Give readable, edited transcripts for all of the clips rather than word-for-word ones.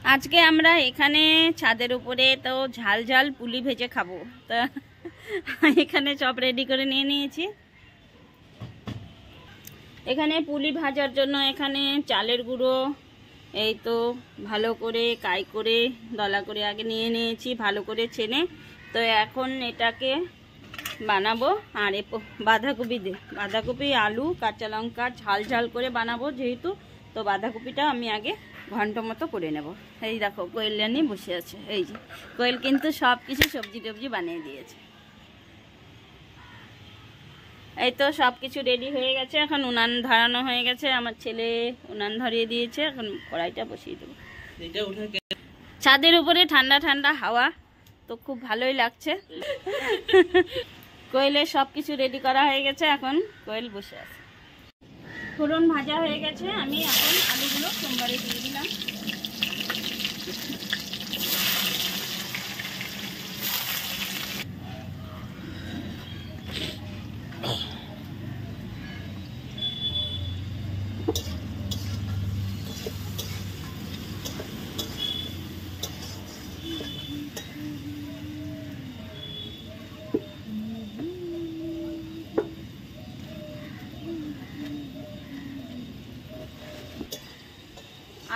আজকে আমরা এখানে ছাদের উপরে তো ঝাল ঝাল পুলি ভেজে খাবো। তা এখানে সব রেডি করে নিয়ে নিয়েছি। এখানে পুলি ভাজার জন্য এখানে চালের গুঁড়ো এই তো ভালো করে কাই করে দলা করে আগে নিয়ে নিয়েছি, ভালো করে ছেনে। তো এখন এটাকে বানাবো। আর বাঁধাকপি আলু কাঁচা লঙ্কা ঝাল ঝাল করে বানাবো যেহেতু, তো বাঁধাকপিটা আমি আগে ঘন্টা মতো করে নেব। এই দেখো কোয়েল রানী বসে আছে। এই যে কোয়েল কিন্তু সব কিছু সবজি টবজি বানিয়ে দিয়েছে। এই তো সব কিছু রেডি হয়ে গেছে। এখন উনান ধরানো হয়ে গেছে, আমার ছেলে উনান ধরিয়ে দিয়েছে। এখন কড়াইটা বসিয়ে দেবো। ছাদের উপরে ঠান্ডা ঠান্ডা হাওয়া, তো খুব ভালোই লাগছে। কোয়েলের সব কিছু রেডি করা হয়ে গেছে, এখন কোয়েল বসে আছে। ফোড়ন ভাজা হয়ে গেছে, আমি এখন আলুগুলো সোমবারে দিয়ে দিলাম।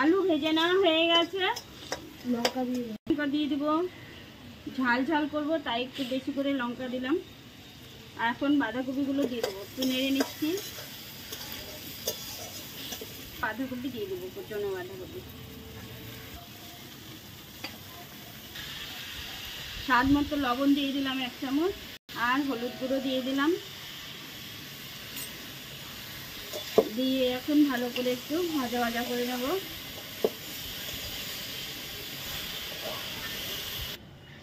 আলু ভেজে নেওয়া হয়ে গেছে, লঙ্কা দিয়ে দিব। ঝাল ঝাল করবো তাই একটু বেশি করে লঙ্কা দিলাম। আর এখন বাঁধাকপিগুলো দিয়ে দেবো, একটু নেড়ে নিচ্ছি। বাঁধাকপি দিয়ে দেবো, কুচনো বাঁধাকপি। স্বাদ মতো লবণ দিয়ে দিলাম 1 চামচ, আর হলুদ গুঁড়ো দিয়ে দিলাম। দিয়ে এখন ভালো করে একটু ভাজা ভাজা করে নেব।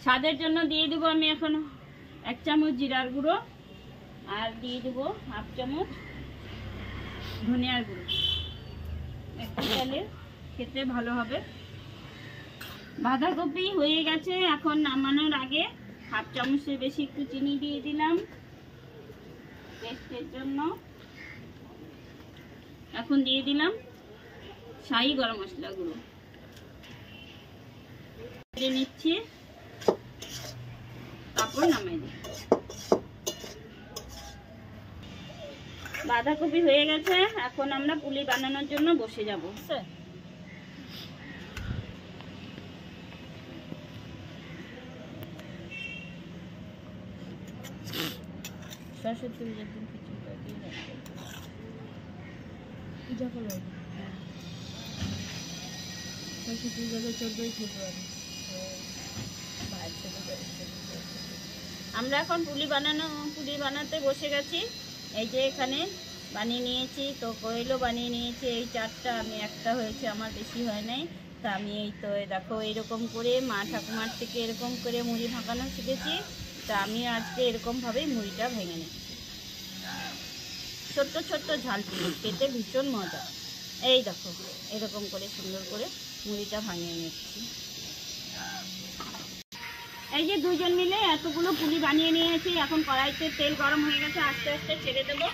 স্বাদের জন্য দিয়ে দেবো আমি এখন 1 চামচ জিরার গুঁড়ো, আর দিয়ে দেবো 1/2 চামচ ধনিয়ার গুঁড়ো। একটু তাহলে খেতে ভালো হবে। বাঁধাকপি হয়ে গেছে, এখন নামানোর আগে 1/2 চামচের বেশি একটু চিনি দিয়ে দিলাম টেস্টের জন্য। এখন দিয়ে দিলাম শাহি গরম মশলা গুঁড়ো, দিয়ে নিচ্ছি। তারপর নামিয়ে দিই। বাঁধাকপি হয়ে গেছে, এখন আমরা পুলি বানানোর জন্য বসে যাব। সরস্বতী পূজার দিন খিচুড়িটা দিয়ে পূজা করবো। সরস্বতী পূজা 14ই ফেব্রুয়ারি। আমরা এখন পুলি বানাতে বসে গেছি। এই যে এখানে বানিয়ে নিয়েছি, তো কোয়েলও বানিয়ে নিয়েছি। এই 4টা, আমি একটা হয়েছে, আমার বেশি হয় নাই। তা আমি এই তো দেখো এরকম করে মা ঠাকুমার থেকে এরকম করে মুড়ি ভাঙানো শিখেছি। তা আমি আজকে এরকমভাবেই মুড়িটা ভেঙে নিচ্ছি। ছোট্ট ছোট্ট ঝাল পুলি খেতে ভীষণ মজা। এই দেখো এরকম করে সুন্দর করে মুড়িটা ভাঙিয়ে নিচ্ছি। এই যে দুজন মিলে এতগুলো পুলি বানিয়ে নিয়েছি। এখন কড়াইতে তেল গরম হয়ে গেছে, আস্তে আস্তে ছেড়ে দেবো।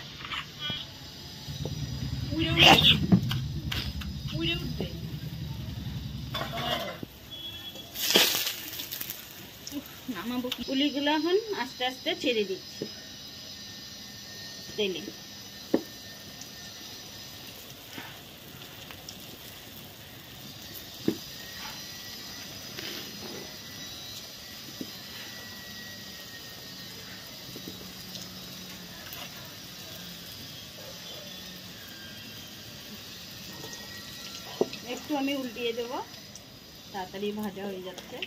নামাবো পুলিগুলো, এখন আস্তে আস্তে ছেড়ে দিচ্ছি তেলে। একটু আমি উল্টিয়ে দেবো, তাড়াতাড়ি ভাজা হয়ে যাচ্ছে।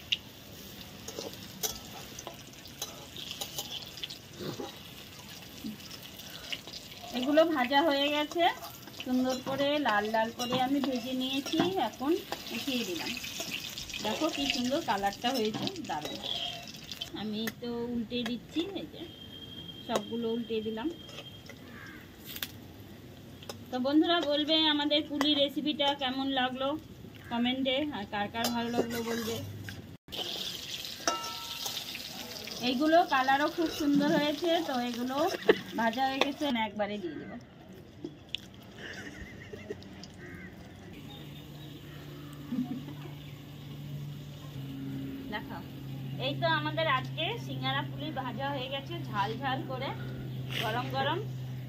এগুলো ভাজা হয়ে গেছে, সুন্দর করে লাল লাল করে আমি ভেজে নিয়েছি। এখন উঠিয়ে দিলাম। দেখো কি সুন্দর কালারটা হয়েছে, দারুণ। আমি তো উল্টে দিচ্ছি, এই যে সবগুলো উল্টে দিলাম। তো বন্ধুরা বলবে আমাদের পুলি রেসিপিটা কেমন লাগলো কমেন্টে, আর কার কার ভালো লাগলো বলবে। এইগুলো কালারও খুব সুন্দর হয়েছে। তো এগুলো ভাজা হয়ে গেছে, একবারে দিয়ে দেবো। দেখাও। এই তো আমাদের আজকে সিঙ্গারা পুলি ভাজা হয়ে গেছে, ঝাল ঝাল করে, গরম গরম,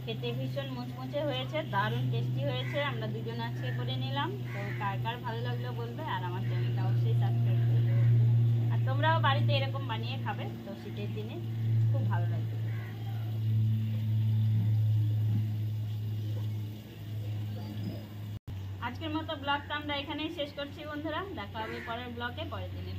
খেতে ভীষণ মুচমুচে হয়েছে, দারুণ টেস্টি হয়েছে। আমরা দুজন আজকে করে নিলাম। তো কার কার ভালো লাগলো বলবে, আর আমার চ্যানেলটা অবশ্যই সাবস্ক্রাইব করবে। আর তোমরাও বাড়িতে এরকম বানিয়ে খাবে, তো শীতের দিনে খুব ভালো লাগবে। আজকের মতো ব্লগটা আমরা এখানেই শেষ করছি বন্ধুরা। দেখা হবে পরের ব্লগে পরের দিনে।